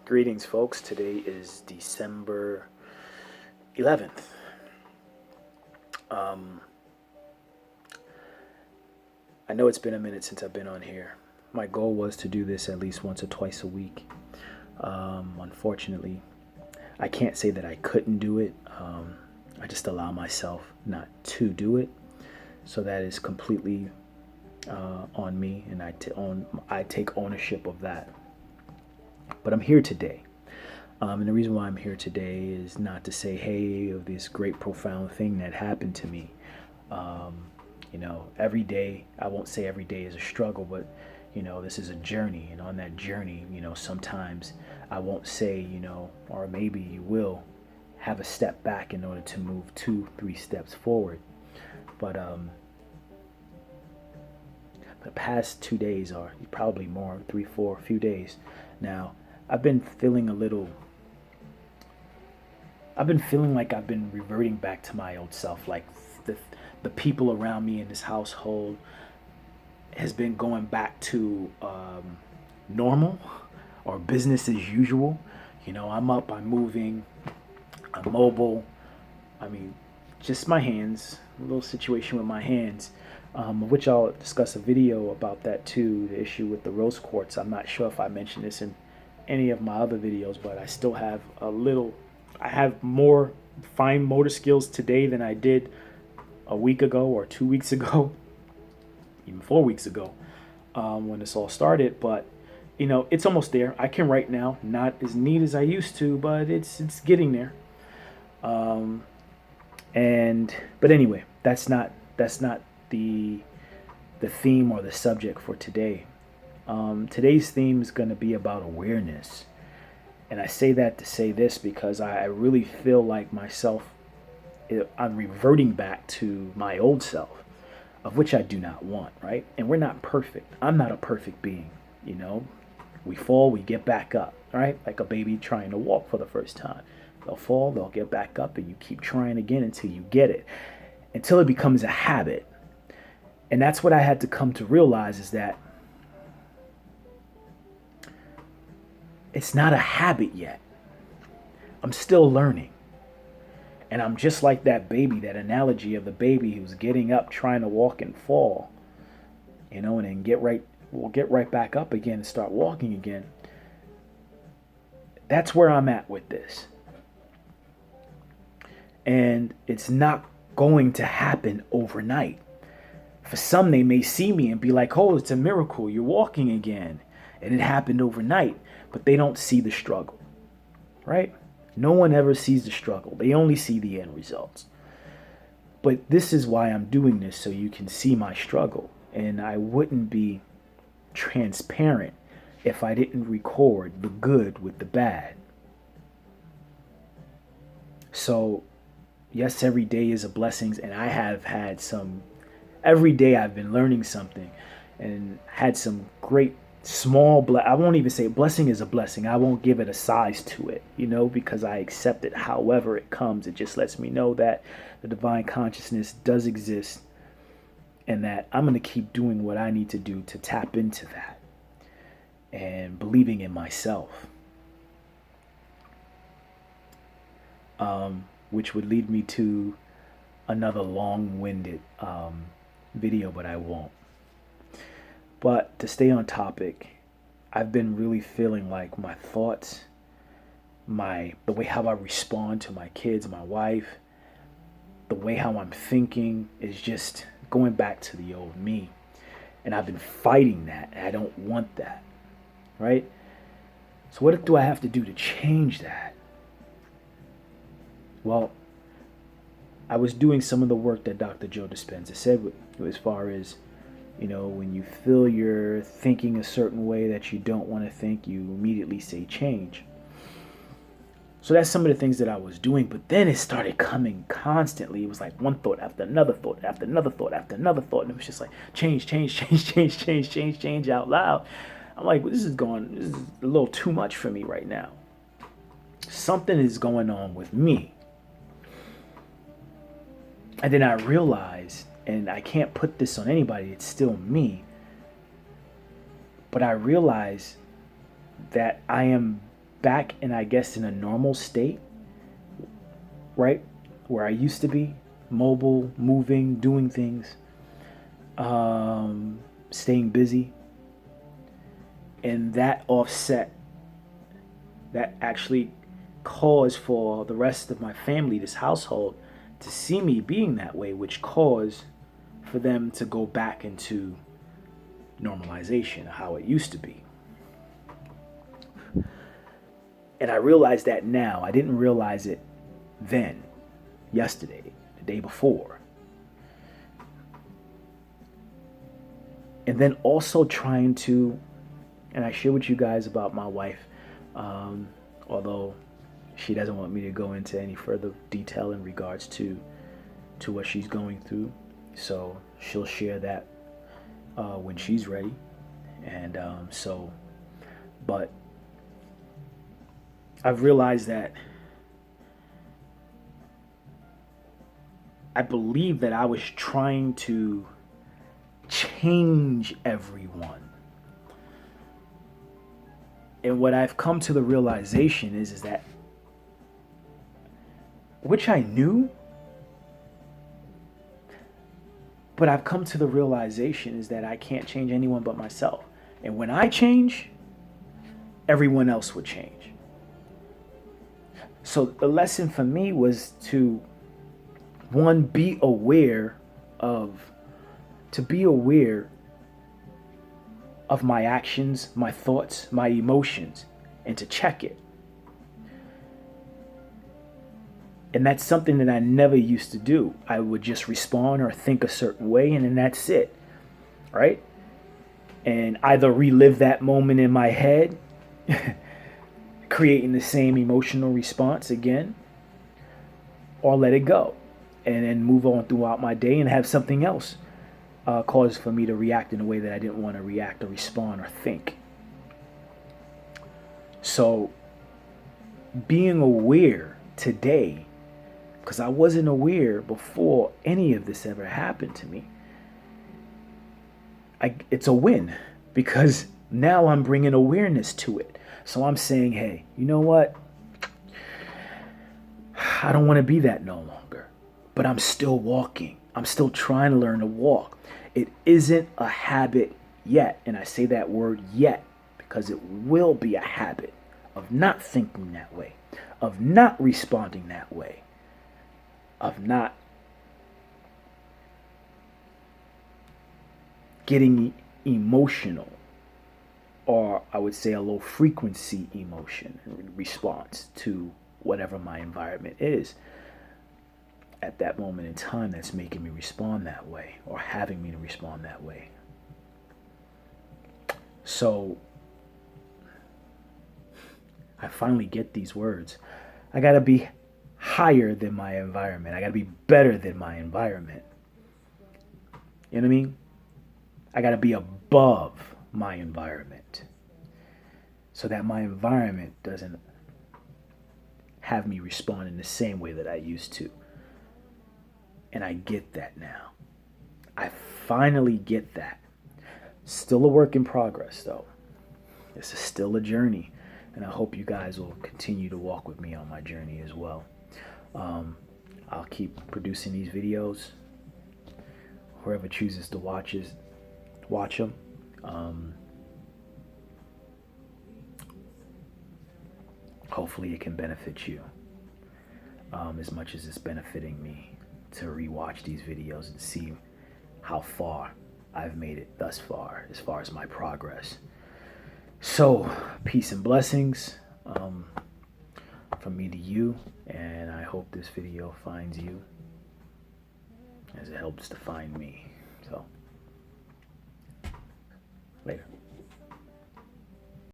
Greetings, folks. Today is December 11th. I know it's been a minute since I've been on here. My goal was to do this at least once or twice a week. Unfortunately, I can't say that I couldn't do it. I just allow myself not to do it. So that is completely on me, and I take ownership of that. But I'm here today. And the reason why I'm here today is not to say, hey, of this great profound thing that happened to me. Every day, I won't say every day is a struggle, but, this is a journey. And on that journey, sometimes I won't say, or maybe you will have a step back in order to move 2-3 steps forward. But the past 2 days, or probably more, 3-4, few days now, I've been feeling like I've been reverting back to my old self. Like the people around me in this household has been going back to normal or business as usual. I'm up, I'm moving, I'm mobile. I mean, just my hands, a little situation with my hands, which I'll discuss a video about that too, the issue with the rose quartz. I'm not sure if I mentioned this in any of my other videos, but I still have I have more fine motor skills today than I did a week ago or 2 weeks ago, even 4 weeks ago, when this all started. But it's almost there. I can write now, not as neat as I used to, but it's getting there. But anyway, that's not the theme or the subject for today. Today's theme is going to be about awareness. And I say that to say this because I really feel like I'm reverting back to my old self, of which I do not want, right? And we're not perfect. I'm not a perfect being, We fall, we get back up, right? Like a baby trying to walk for the first time. They'll fall, they'll get back up, and you keep trying again until you get it, until it becomes a habit. And that's what I had to come to realize, is that it's not a habit yet. I'm still learning. And I'm just like that baby, that analogy of the baby who's getting up, trying to walk and fall, and then get right back up again and start walking again. That's where I'm at with this. And it's not going to happen overnight. For some, they may see me and be like, oh, it's a miracle, you're walking again. And it happened overnight. But they don't see the struggle, right? No one ever sees the struggle. They only see the end results. But this is why I'm doing this, so you can see my struggle. And I wouldn't be transparent if I didn't record the good with the bad. So, yes, every day is a blessing, and I have had every day I've been learning something and had some great I won't even say blessing is a blessing. I won't give it a size to it, because I accept it however it comes. It just lets me know that the divine consciousness does exist, and that I'm going to keep doing what I need to do to tap into that and believing in myself. Which would lead me to another long-winded video, but I won't. But to stay on topic, I've been really feeling like my thoughts, the way how I respond to my kids, my wife, the way how I'm thinking is just going back to the old me. And I've been fighting that. And I don't want that, right? So what do I have to do to change that? Well, I was doing some of the work that Dr. Joe Dispenza said, as far as, when you feel you're thinking a certain way that you don't want to think, you immediately say change. So that's some of the things that I was doing. But then it started coming constantly. It was like one thought after another thought, after another thought, after another thought. And it was just like change out loud. I'm like, well, this is a little too much for me right now. Something is going on with me. And then I realized, and I can't put this on anybody, it's still me, but I realized that I am back in, I guess, in a normal state, right? Where I used to be, mobile, moving, doing things, staying busy. And that offset, that actually caused for the rest of my family, this household, to see me being that way, which caused for them to go back into normalization, how it used to be. And I realize that now. I didn't realize it then, yesterday, the day before. And then also trying to, and I share with you guys about my wife, although she doesn't want me to go into any further detail in regards to what she's going through. So she'll share that when she's ready. And but I've realized that I believe that I was trying to change everyone. And what I've come to the realization is that, which I knew, but I've come to the realization is that I can't change anyone but myself. And when I change, everyone else would change. So the lesson for me was to, one, be aware of my actions, my thoughts, my emotions, and to check it. And that's something that I never used to do. I would just respond or think a certain way, and then that's it, right? And either relive that moment in my head, creating the same emotional response again, or let it go and then move on throughout my day and have something else cause for me to react in a way that I didn't want to react or respond or think. So being aware today, because I wasn't aware before any of this ever happened to me, it's a win, because now I'm bringing awareness to it. So I'm saying, hey, you know what? I don't want to be that no longer, but I'm still walking. I'm still trying to learn to walk. It isn't a habit yet. And I say that word yet because it will be a habit of not thinking that way, of not responding that way, of not getting emotional, or I would say a low frequency emotion response to whatever my environment is at that moment in time that's making me respond that way or having me to respond that way. So I finally get these words. I gotta be higher than my environment. I gotta be better than my environment. You know what I mean? I gotta be above my environment so that my environment doesn't have me respond in the same way that I used to. And I get that now. I finally get that. Still a work in progress, though. This is still a journey, and I hope you guys will continue to walk with me on my journey as well. I'll keep producing these videos. Whoever chooses to watch them. Hopefully it can benefit you as much as it's benefiting me to rewatch these videos and see how far I've made it thus far as my progress. So, peace and blessings from me to you, and I hope this video finds you as it helps to find me. So, later.